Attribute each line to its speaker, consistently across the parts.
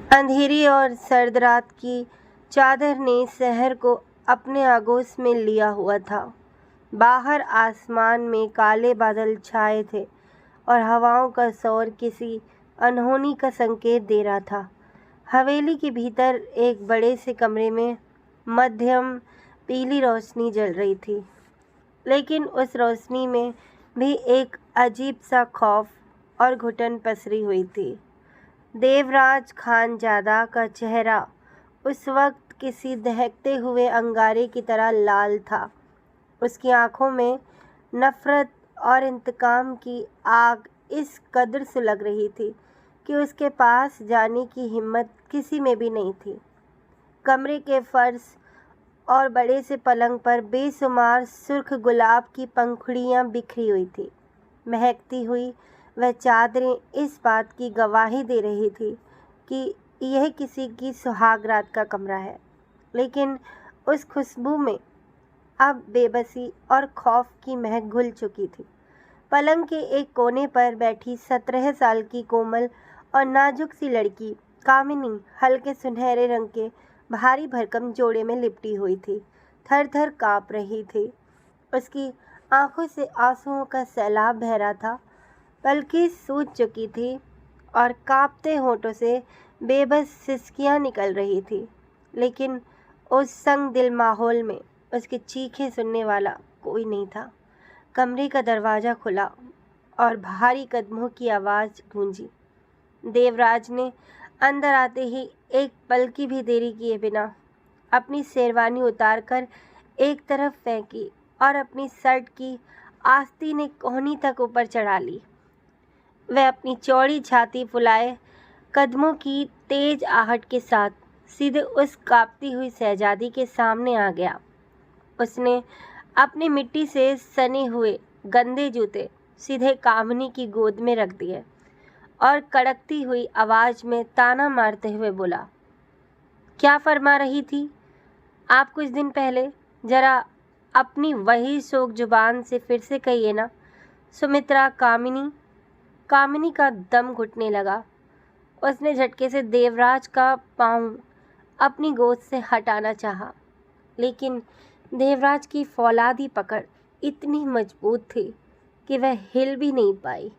Speaker 1: अंधेरी और सर्द रात की चादर ने शहर को अपने आगोश में लिया हुआ था। बाहर आसमान में काले बादल छाए थे और हवाओं का शोर किसी अनहोनी का संकेत दे रहा था। हवेली के भीतर एक बड़े से कमरे में मध्यम पीली रोशनी जल रही थी, लेकिन उस रोशनी में भी एक अजीब सा खौफ और घुटन पसरी हुई थी। देवराज खानजादा का चेहरा उस वक्त किसी दहकते हुए अंगारे की तरह लाल था। उसकी आंखों में नफरत और इंतकाम की आग इस कदर सुलग रही थी कि उसके पास जाने की हिम्मत किसी में भी नहीं थी। कमरे के फर्श और बड़े से पलंग पर बेशुमार सुर्ख गुलाब की पंखुड़ियाँ बिखरी हुई थी। महकती हुई वह चादरें इस बात की गवाही दे रही थी कि यह किसी की सुहाग रात का कमरा है, लेकिन उस खुशबू में अब बेबसी और खौफ की महक घुल चुकी थी। पलंग के एक कोने पर बैठी 17 साल की कोमल और नाजुक सी लड़की कामिनी हल्के सुनहरे रंग के भारी भरकम जोड़े में लिपटी हुई थी, थर थर काँप रही थी। उसकी आंखों से आंसुओं का सैलाब बह रहा था, पलकें सूज चुकी थी और कांपते होठों से बेबस सिसकियां निकल रही थी। लेकिन उस संग दिल माहौल में उसकी चीखें सुनने वाला कोई नहीं था। कमरे का दरवाज़ा खुला और भारी कदमों की आवाज़ गूंजी। देवराज ने अंदर आते ही एक पल की भी देरी किए बिना अपनी शेरवानी उतारकर एक तरफ फेंकी और अपनी शर्ट की आस्तीन ने कोहनी तक ऊपर चढ़ा ली। वह अपनी चौड़ी छाती फुलाए कदमों की तेज आहट के साथ सीधे उस कांपती हुई शहजादी के सामने आ गया। उसने अपनी मिट्टी से सने हुए गंदे जूते सीधे कामिनी की गोद में रख दिए और कड़कती हुई आवाज़ में ताना मारते हुए बोला, क्या फरमा रही थी आप कुछ दिन पहले? जरा अपनी वही शोक जुबान से फिर से कहिए ना। सुमित्रा, कामिनी। कामिनी का दम घुटने लगा। उसने झटके से देवराज का पाँव अपनी गोद से हटाना चाहा, लेकिन देवराज की फौलादी पकड़ इतनी मजबूत थी कि वह हिल भी नहीं पाई।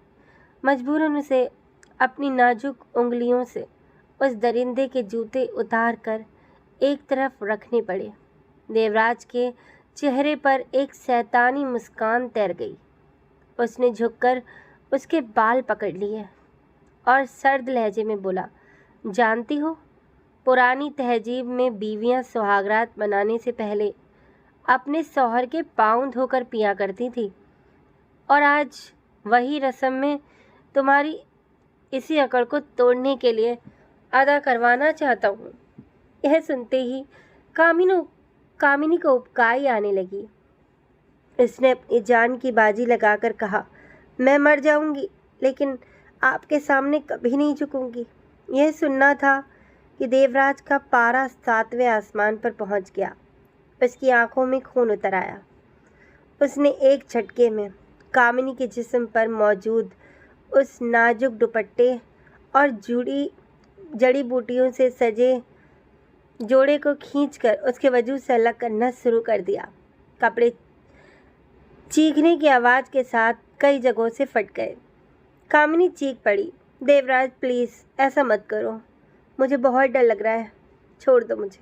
Speaker 1: मजबूरन उसे अपनी नाजुक उंगलियों से उस दरिंदे के जूते उतार कर एक तरफ रखने पड़े। देवराज के चेहरे पर एक शैतानी मुस्कान तैर गई। उसने झुककर उसके बाल पकड़ लिए और सर्द लहजे में बोला, जानती हो, पुरानी तहजीब में बीवियां सुहागरात मनाने से पहले अपने शौहर के पाँव धोकर पिया करती थी, और आज वही रस्म में तुम्हारी इसी अकड़ को तोड़ने के लिए अदा करवाना चाहता हूँ। यह सुनते ही कामिनी को उबकाई आने लगी। उसने अपनी जान की बाजी लगाकर कहा, मैं मर जाऊंगी, लेकिन आपके सामने कभी नहीं झुकूंगी। यह सुनना था कि देवराज का पारा 7वें आसमान पर पहुंच गया। उसकी आंखों में खून उतर आया। उसने एक झटके में कामिनी के जिस्म पर मौजूद उस नाजुक दुपट्टे और जड़ी बूटियों से सजे जोड़े को खींचकर उसके वजूद से अलग करना शुरू कर दिया। कपड़े चीखने की आवाज़ के साथ कई जगहों से फट गए। कामिनी चीख पड़ी, देवराज प्लीज़ ऐसा मत करो, मुझे बहुत डर लग रहा है, छोड़ दो मुझे।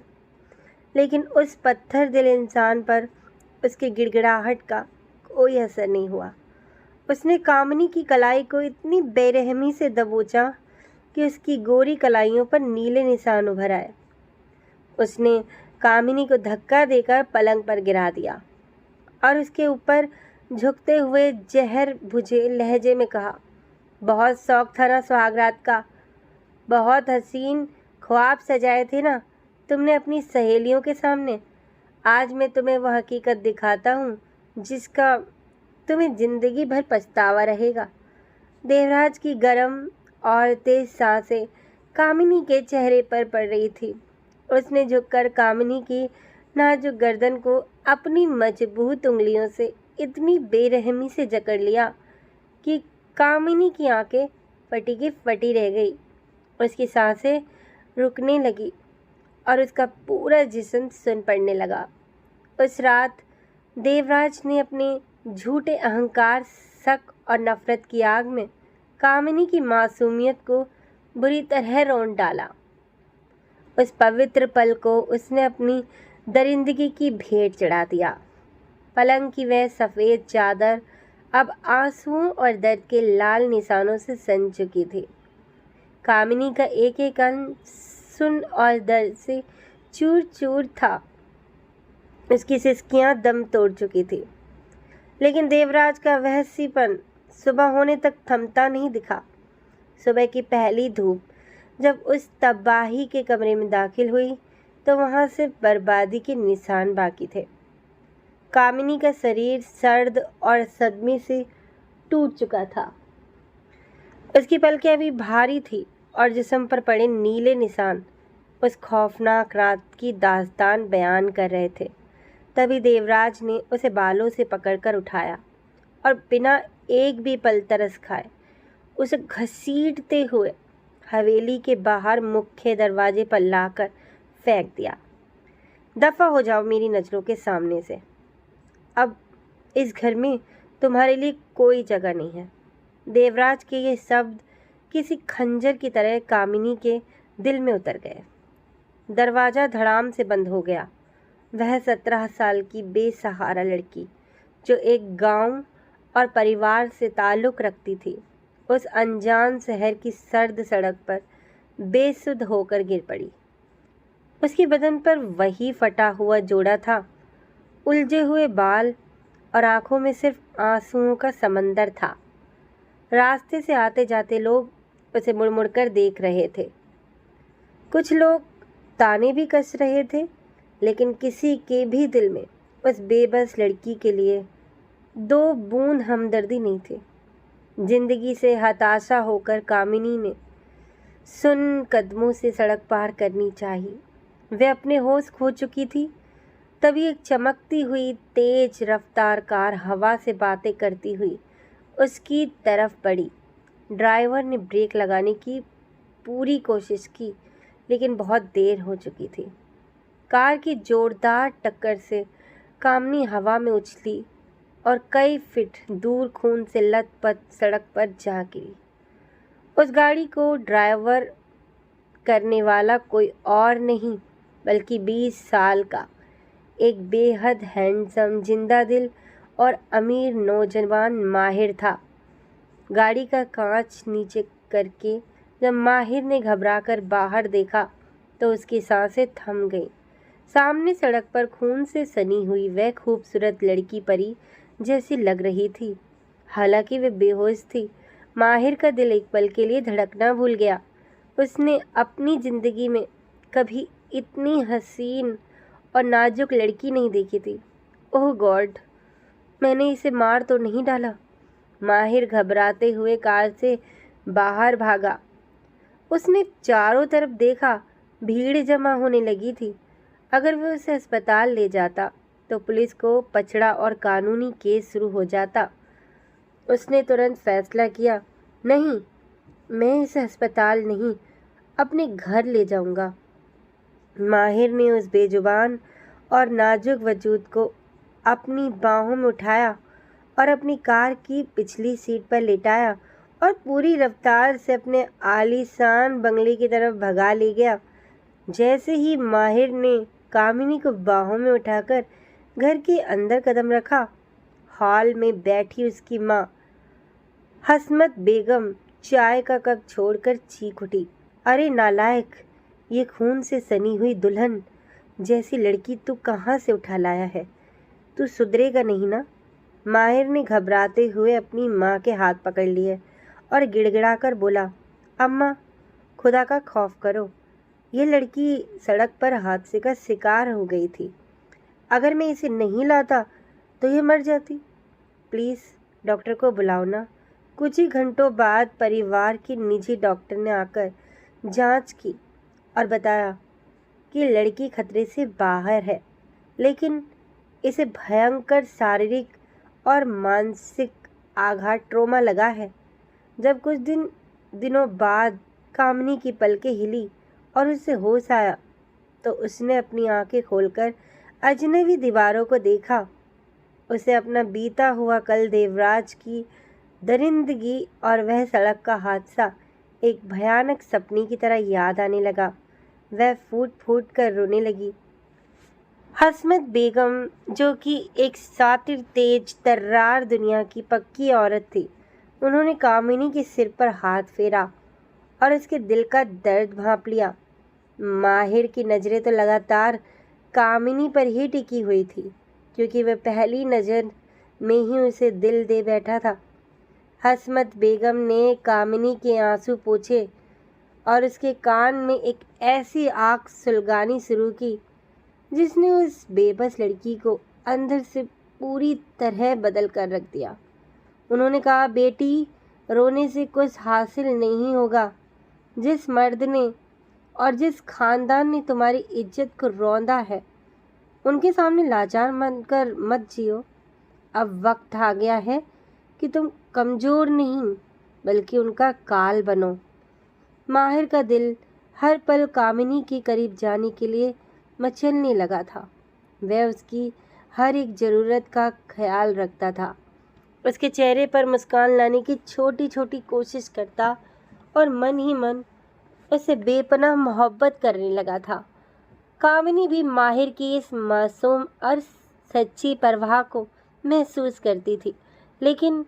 Speaker 1: लेकिन उस पत्थर दिल इंसान पर उसकी गिड़गिड़ाहट का कोई असर नहीं हुआ। उसने कामिनी की कलाई को इतनी बेरहमी से दबोचा कि उसकी गोरी कलाइयों पर नीले निशान उभर आए। उसने कामिनी को धक्का देकर पलंग पर गिरा दिया और उसके ऊपर झुकते हुए जहर बुझे लहजे में कहा, बहुत शौक था ना सुहागरात का, बहुत हसीन ख्वाब सजाए थे ना तुमने अपनी सहेलियों के सामने। आज मैं तुम्हें वह हकीकत दिखाता हूँ जिसका तुम्हें ज़िंदगी भर पछतावा रहेगा। देवराज की गर्म और तेज सांसें कामिनी के चेहरे पर पड़ रही थी। उसने झुककर कामिनी की नाजुक गर्दन को अपनी मजबूत उंगलियों से इतनी बेरहमी से जकड़ लिया कि कामिनी की आंखें फटी की फटी रह गई। उसकी सांसें रुकने लगी और उसका पूरा जिस्म सुन पड़ने लगा। उस रात देवराज ने अपने झूठे अहंकार, शक और नफरत की आग में कामिनी की मासूमियत को बुरी तरह रौंद डाला। उस पवित्र पल को उसने अपनी दरिंदगी की भेंट चढ़ा दिया। पलंग की वह सफ़ेद चादर अब आंसुओं और दर्द के लाल निशानों से सन चुकी थी। कामिनी का एक एक अंग सुन और दर्द से चूर चूर था। उसकी सिसकियां दम तोड़ चुकी थी। लेकिन देवराज का वह सीपन सुबह होने तक थमता नहीं दिखा। सुबह की पहली धूप जब उस तबाही के कमरे में दाखिल हुई तो वहाँ से बर्बादी के निशान बाकी थे। कामिनी का शरीर सर्द और सदमे से टूट चुका था। उसकी पलकें अभी भारी थी और जिस्म पर पड़े नीले निशान उस खौफनाक रात की दास्तान बयान कर रहे थे। तभी देवराज ने उसे बालों से पकड़कर उठाया और बिना एक भी पल तरस खाए उसे घसीटते हुए हवेली के बाहर मुख्य दरवाजे पर लाकर फेंक दिया। दफ़ा हो जाओ मेरी नज़रों के सामने से। अब इस घर में तुम्हारे लिए कोई जगह नहीं है। देवराज के ये शब्द किसी खंजर की तरह कामिनी के दिल में उतर गए। दरवाज़ा धड़ाम से बंद हो गया। वह 17 साल की बेसहारा लड़की जो एक गांव और परिवार से ताल्लुक़ रखती थी, उस अनजान शहर की सर्द सड़क पर बेसुध होकर गिर पड़ी। उसके बदन पर वही फटा हुआ जोड़ा था, उलझे हुए बाल और आंखों में सिर्फ आंसुओं का समंदर था। रास्ते से आते जाते लोग उसे मुड़ मुड़ कर देख रहे थे। कुछ लोग ताने भी कस रहे थे, लेकिन किसी के भी दिल में उस बेबस लड़की के लिए 2 बूंद हमदर्दी नहीं थी। जिंदगी से हताशा होकर कामिनी ने सुन कदमों से सड़क पार करनी चाहिए। वह अपने होश खो चुकी थी। तभी एक चमकती हुई तेज रफ्तार कार हवा से बातें करती हुई उसकी तरफ बढ़ी। ड्राइवर ने ब्रेक लगाने की पूरी कोशिश की, लेकिन बहुत देर हो चुकी थी। कार की जोरदार टक्कर से कामिनी हवा में उछली और कई फीट दूर खून से लथपथ सड़क पर जा गिरी। उस गाड़ी को ड्राइवर करने वाला कोई और नहीं बल्कि 20 साल का एक बेहद हैंडसम, जिंदा दिल और अमीर नौजवान माहिर था। गाड़ी का कांच नीचे करके जब माहिर ने घबराकर बाहर देखा तो उसकी सांसें थम गईं। सामने सड़क पर खून से सनी हुई वह खूबसूरत लड़की परी जैसी लग रही थी। हालांकि वह बेहोश थी। माहिर का दिल एक पल के लिए धड़कना भूल गया। उसने अपनी ज़िंदगी में कभी इतनी हसीन और नाजुक लड़की नहीं देखी थी। ओह गॉड, मैंने इसे मार तो नहीं डाला? माहिर घबराते हुए कार से बाहर भागा। उसने चारों तरफ देखा, भीड़ जमा होने लगी थी। अगर वह उसे अस्पताल ले जाता तो पुलिस को पछड़ा और कानूनी केस शुरू हो जाता। उसने तुरंत फैसला किया, नहीं, मैं इसे अस्पताल नहीं, अपने घर ले जाऊंगा। माहिर ने उस बेजुबान और नाजुक वजूद को अपनी बाहों में उठाया और अपनी कार की पिछली सीट पर लेटाया और पूरी रफ्तार से अपने आलीशान बंगले की तरफ भगा ले गया। जैसे ही माहिर ने कामिनी को बाहों में उठाकर घर के अंदर कदम रखा, हॉल में बैठी उसकी माँ हसमत बेगम चाय का कप छोड़कर चीख उठी, अरे नालायक, ये खून से सनी हुई दुल्हन जैसी लड़की तू कहाँ से उठा लाया है? तू सुधरेगा नहीं ना? माहिर ने घबराते हुए अपनी माँ के हाथ पकड़ लिए और गिड़गिड़ाकर बोला, अम्मा, खुदा का खौफ करो। ये लड़की सड़क पर हादसे का शिकार हो गई थी। अगर मैं इसे नहीं लाता तो ये मर जाती। प्लीज़ डॉक्टर को बुलाओ ना। कुछ ही घंटों बाद परिवार के निजी डॉक्टर ने आकर जांच की और बताया कि लड़की खतरे से बाहर है, लेकिन इसे भयंकर शारीरिक और मानसिक आघात ट्रोमा लगा है। जब कुछ दिनों बाद कामिनी की पलकें हिली और उसे होश आया तो उसने अपनी आंखें खोलकर अजनबी दीवारों को देखा। उसे अपना बीता हुआ कल, देवराज की दरिंदगी और वह सड़क का हादसा एक भयानक सपने की तरह याद आने लगा। वह फूट फूट कर रोने लगी। हसमत बेगम, जो कि एक सातिर, तेज तर्रार दुनिया की पक्की औरत थी, उन्होंने कामिनी के सिर पर हाथ फेरा और उसके दिल का दर्द भांप लिया। माहिर की नज़रें तो लगातार कामिनी पर ही टिकी हुई थी, क्योंकि वह पहली नज़र में ही उसे दिल दे बैठा था। हसमत बेगम ने कामिनी के आंसू पोंछे और उसके कान में एक ऐसी आग सुलगानी शुरू की जिसने उस बेबस लड़की को अंदर से पूरी तरह बदल कर रख दिया। उन्होंने कहा, बेटी, रोने से कुछ हासिल नहीं होगा। जिस मर्द ने और जिस खानदान ने तुम्हारी इज्जत को रौंदा है, उनके सामने लाचार बनकर मत जियो। अब वक्त आ गया है कि तुम कमज़ोर नहीं बल्कि उनका काल बनो। माहिर का दिल हर पल कामिनी के करीब जाने के लिए मचलने लगा था। वह उसकी हर एक ज़रूरत का ख्याल रखता था, उसके चेहरे पर मुस्कान लाने की छोटी छोटी कोशिश करता और मन ही मन उसे बेपनाह मोहब्बत करने लगा था। कामिनी भी माहिर की इस मासूम और सच्ची परवाह को महसूस करती थी, लेकिन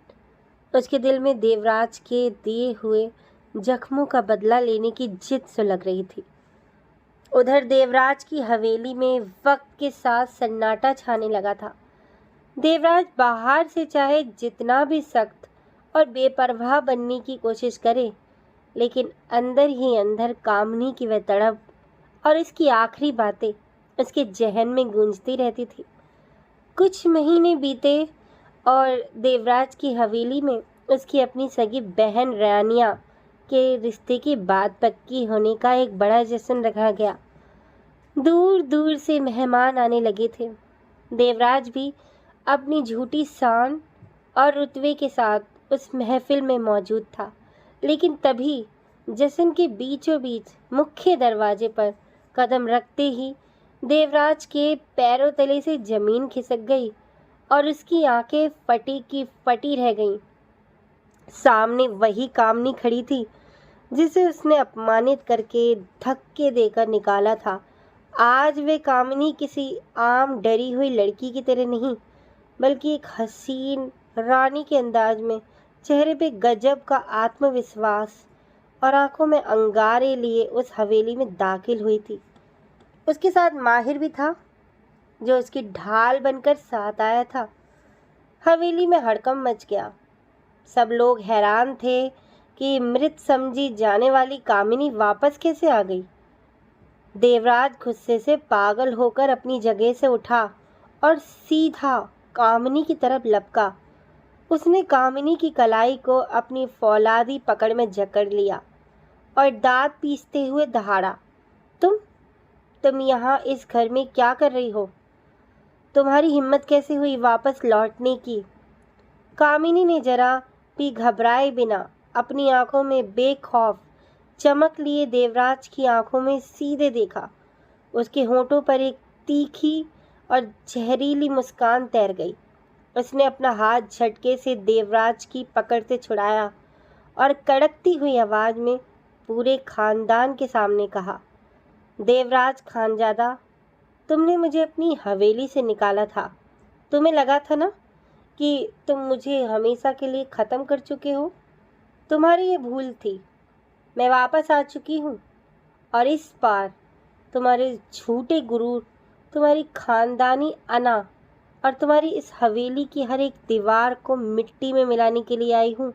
Speaker 1: उसके दिल में देवराज के दिए हुए जख्मों का बदला लेने की जिद सुलग रही थी। उधर देवराज की हवेली में वक्त के साथ सन्नाटा छाने लगा था। देवराज बाहर से चाहे जितना भी सख्त और बेपरवाह बनने की कोशिश करे, लेकिन अंदर ही अंदर कामिनी की वह तड़प और इसकी आखिरी बातें उसके जहन में गूंजती रहती थी। कुछ महीने बीते और देवराज की हवेली में उसकी अपनी सगी बहन रानिया के रिश्ते की बात पक्की होने का एक बड़ा जश्न रखा गया। दूर दूर से मेहमान आने लगे थे। देवराज भी अपनी झूठी शान और रुतबे के साथ उस महफिल में मौजूद था, लेकिन तभी जश्न के बीचों बीच मुख्य दरवाजे पर कदम रखते ही देवराज के पैरों तले से जमीन खिसक गई और उसकी आंखें फटी की फटी रह गईं। सामने वही कामिनी खड़ी थी जिसे उसने अपमानित करके धक्के देकर निकाला था। आज वे कामिनी किसी आम डरी हुई लड़की की तरह नहीं, बल्कि एक हसीन रानी के अंदाज में, चेहरे पे गजब का आत्मविश्वास और आंखों में अंगारे लिए उस हवेली में दाखिल हुई थी। उसके साथ माहिर भी था, जो उसकी ढाल बनकर साथ आया था। हवेली में हड़कंप मच गया। सब लोग हैरान थे कि मृत समझी जाने वाली कामिनी वापस कैसे आ गई। देवराज गुस्से से पागल होकर अपनी जगह से उठा और सीधा कामिनी की तरफ लपका। उसने कामिनी की कलाई को अपनी फौलादी पकड़ में जकड़ लिया और दांत पीसते हुए दहाड़ा, तुम यहाँ इस घर में क्या कर रही हो? तुम्हारी हिम्मत कैसे हुई वापस लौटने की? कामिनी ने जरा भी घबराए बिना अपनी आंखों में बेखौफ चमक लिए देवराज की आंखों में सीधे देखा। उसके होंठों पर एक तीखी और जहरीली मुस्कान तैर गई। उसने अपना हाथ झटके से देवराज की पकड़ से छुड़ाया और कड़कती हुई आवाज में पूरे खानदान के सामने कहा, देवराज खानजादा, तुमने मुझे अपनी हवेली से निकाला था। तुम्हें लगा था ना कि तुम मुझे हमेशा के लिए ख़त्म कर चुके हो? तुम्हारी ये भूल थी। मैं वापस आ चुकी हूँ और इस बार तुम्हारे झूठे गुरूर, तुम्हारी खानदानी अना और तुम्हारी इस हवेली की हर एक दीवार को मिट्टी में मिलाने के लिए आई हूँ।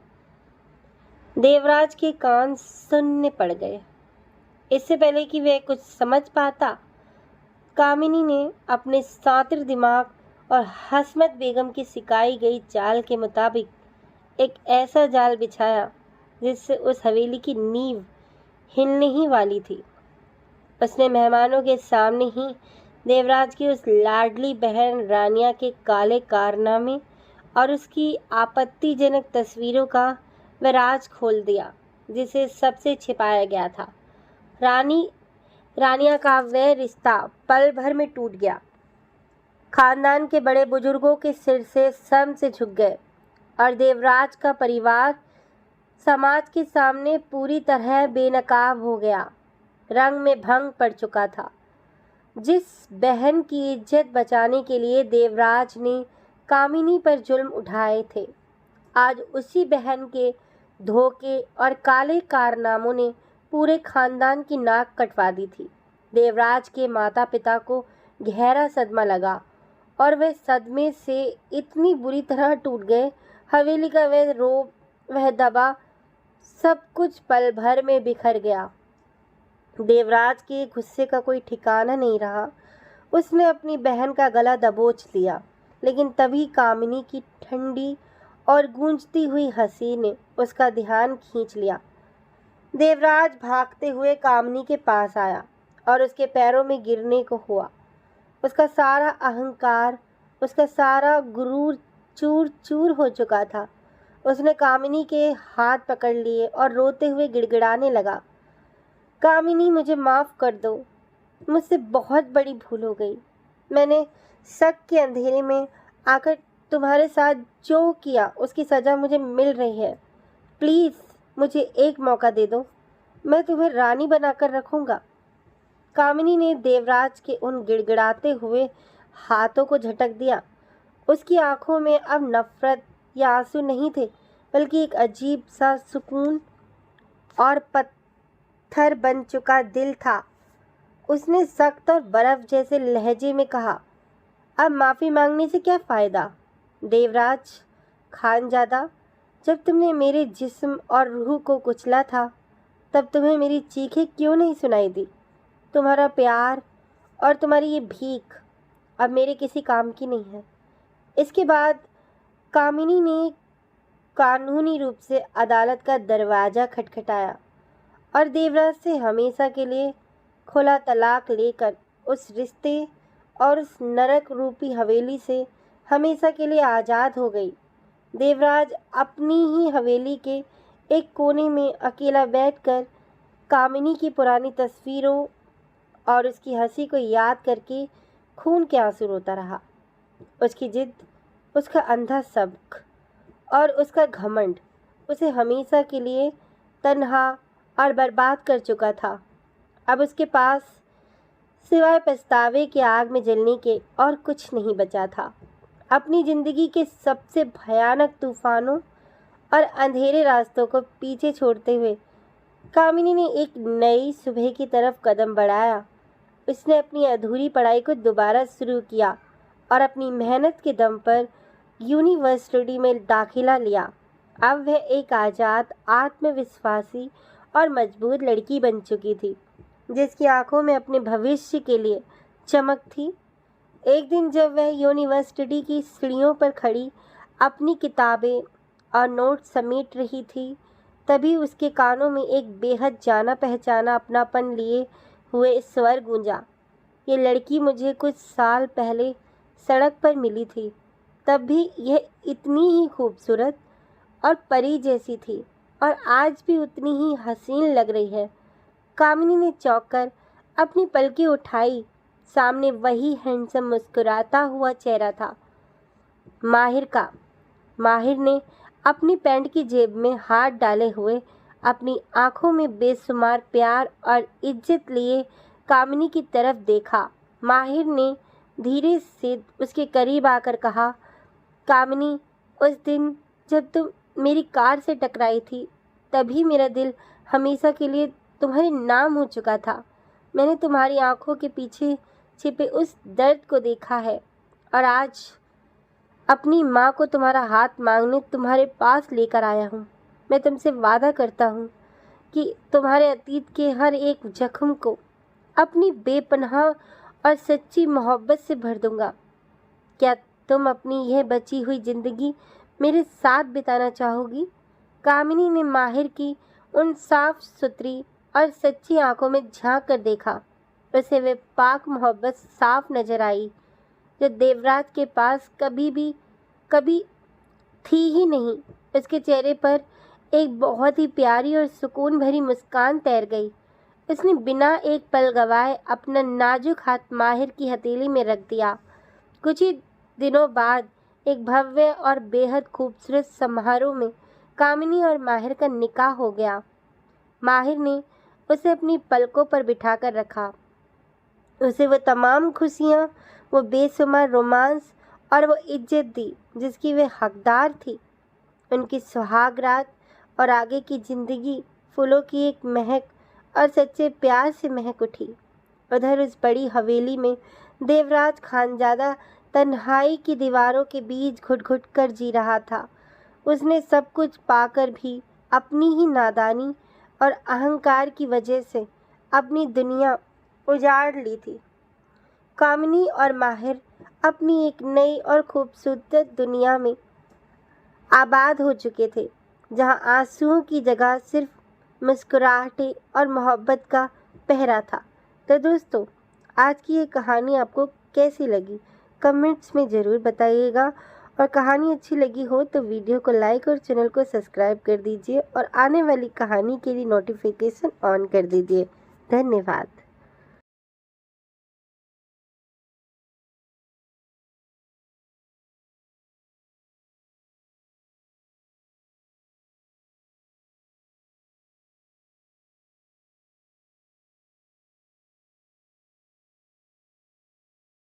Speaker 1: देवराज के कान सुन्न पड़ गए। इससे पहले कि वह कुछ समझ पाता, कामिनी ने अपने सातिर दिमाग और हसमत बेगम की सिखाई गई चाल के मुताबिक एक ऐसा जाल बिछाया जिससे उस हवेली की नींव हिलने ही वाली थी। उसने मेहमानों के सामने ही देवराज की उस लाडली बहन रानिया के काले कारनामे और उसकी आपत्तिजनक तस्वीरों का वह राज खोल दिया जिसे सबसे छिपाया गया था। रानी रानिया का वह रिश्ता पल भर में टूट गया। खानदान के बड़े बुजुर्गों के सिर से सम से झुक गए और देवराज का परिवार समाज के सामने पूरी तरह बेनकाब हो गया, रंग में भंग पड़ चुका था। जिस बहन की इज्जत बचाने के लिए देवराज ने कामिनी पर जुल्म उठाए थे, आज उसी बहन के धोखे और काले कारनामों ने पूरे खानदान की नाक कटवा दी थी। देवराज के माता पिता को गहरा सदमा लगा और वे सदमे से इतनी बुरी तरह टूट गए। हवेली का वह रोब, वह दबा, सब कुछ पल भर में बिखर गया। देवराज के गुस्से का कोई ठिकाना नहीं रहा। उसने अपनी बहन का गला दबोच लिया, लेकिन तभी कामिनी की ठंडी और गूंजती हुई हंसी ने उसका ध्यान खींच लिया। देवराज भागते हुए कामिनी के पास आया और उसके पैरों में गिरने को हुआ। उसका सारा अहंकार, उसका सारा गुरूर चूर चूर हो चुका था। उसने कामिनी के हाथ पकड़ लिए और रोते हुए गिड़गिड़ाने लगा, कामिनी, मुझे माफ़ कर दो, मुझसे बहुत बड़ी भूल हो गई। मैंने शक के अंधेरे में आकर तुम्हारे साथ जो किया उसकी सज़ा मुझे मिल रही है। प्लीज़ मुझे एक मौका दे दो, मैं तुम्हें रानी बनाकर रखूँगा। कामिनी ने देवराज के उन गिड़गिड़ाते हुए हाथों को झटक दिया। उसकी आंखों में अब नफरत या आंसू नहीं थे, बल्कि एक अजीब सा सुकून और पत्थर बन चुका दिल था। उसने सख्त और बर्फ जैसे लहजे में कहा, अब माफ़ी मांगने से क्या फ़ायदा? देवराज खानजादा, जब तुमने मेरे जिस्म और रूह को कुचला था, तब तुम्हें मेरी चीखें क्यों नहीं सुनाई दी? तुम्हारा प्यार और तुम्हारी ये भीख अब मेरे किसी काम की नहीं है। इसके बाद कामिनी ने कानूनी रूप से अदालत का दरवाज़ा खटखटाया और देवराज से हमेशा के लिए खुला तलाक लेकर उस रिश्ते और उस नरक रूपी हवेली से हमेशा के लिए आज़ाद हो गई। देवराज अपनी ही हवेली के एक कोने में अकेला बैठकर कामिनी की पुरानी तस्वीरों और उसकी हंसी को याद करके खून के आंसू रोता रहा। उसकी जिद, उसका अंधा सबक और उसका घमंड उसे हमेशा के लिए तन्हा और बर्बाद कर चुका था। अब उसके पास सिवाय पछतावे के आग में जलने के और कुछ नहीं बचा था। अपनी ज़िंदगी के सबसे भयानक तूफ़ानों और अंधेरे रास्तों को पीछे छोड़ते हुए कामिनी ने एक नई सुबह की तरफ कदम बढ़ाया। उसने अपनी अधूरी पढ़ाई को दोबारा शुरू किया और अपनी मेहनत के दम पर यूनिवर्सिटी में दाखिला लिया। अब वह एक आज़ाद, आत्मविश्वासी और मजबूत लड़की बन चुकी थी, जिसकी आंखों में अपने भविष्य के लिए चमक थी। एक दिन जब वह यूनिवर्सिटी की सीढ़ियों पर खड़ी अपनी किताबें और नोट समेट रही थी, तभी उसके कानों में एक बेहद जाना पहचाना अपनापन लिए हुए स्वर गूंजा, ये लड़की मुझे कुछ साल पहले सड़क पर मिली थी, तब भी यह इतनी ही खूबसूरत और परी जैसी थी और आज भी उतनी ही हसीन लग रही है। कामिनी ने चौंक कर अपनी पलकें उठाई। सामने वही हैंडसम मुस्कुराता हुआ चेहरा था, माहिर का। माहिर ने अपनी पैंट की जेब में हाथ डाले हुए अपनी आंखों में बेशुमार प्यार और इज्जत लिए कामिनी की तरफ देखा। माहिर ने धीरे से उसके करीब आकर कहा, कामिनी, उस दिन जब तुम मेरी कार से टकराई थी, तभी मेरा दिल हमेशा के लिए तुम्हारे नाम हो चुका था। मैंने तुम्हारी आंखों के पीछे छिपे उस दर्द को देखा है और आज अपनी माँ को तुम्हारा हाथ मांगने तुम्हारे पास लेकर आया हूँ। मैं तुमसे वादा करता हूँ कि तुम्हारे अतीत के हर एक जख्म को अपनी बेपनाह और सच्ची मोहब्बत से भर दूँगा। क्या तुम अपनी यह बची हुई ज़िंदगी मेरे साथ बिताना चाहोगी? कामिनी ने माहिर की उन साफ सुथरी और सच्ची आंखों में झांक कर देखा। उसे वे पाक मोहब्बत साफ नजर आई जो देवराज के पास कभी थी ही नहीं। उसके चेहरे पर एक बहुत ही प्यारी और सुकून भरी मुस्कान तैर गई। उसने बिना एक पल गवाए अपना नाजुक हाथ माहिर की हथेली में रख दिया। कुछ ही दिनों बाद एक भव्य और बेहद खूबसूरत समारोह में कामिनी और माहिर का निकाह हो गया। माहिर ने उसे अपनी पलकों पर बिठाकर रखा। उसे वो तमाम खुशियाँ, वो बेशुमार रोमांस और वो इज्जत दी जिसकी वे हकदार थी। उनकी सुहाग रात और आगे की जिंदगी फूलों की एक महक और सच्चे प्यार से महक उठी। उधर उस बड़ी हवेली में देवराज खानजादा तन्हाई की दीवारों के बीच घुट-घुट कर जी रहा था। उसने सब कुछ पाकर भी अपनी ही नादानी और अहंकार की वजह से अपनी दुनिया उजाड़ ली थी। कामिनी और माहिर अपनी एक नई और खूबसूरत दुनिया में आबाद हो चुके थे, जहां आंसुओं की जगह सिर्फ मुस्कुराहटें और मोहब्बत का पहरा था। तो दोस्तों, आज की ये कहानी आपको कैसी लगी कमेंट्स में ज़रूर बताइएगा, और कहानी अच्छी लगी हो तो वीडियो को लाइक और चैनल को सब्सक्राइब कर दीजिए और आने वाली कहानी के लिए नोटिफिकेशन ऑन कर दीजिए। धन्यवाद।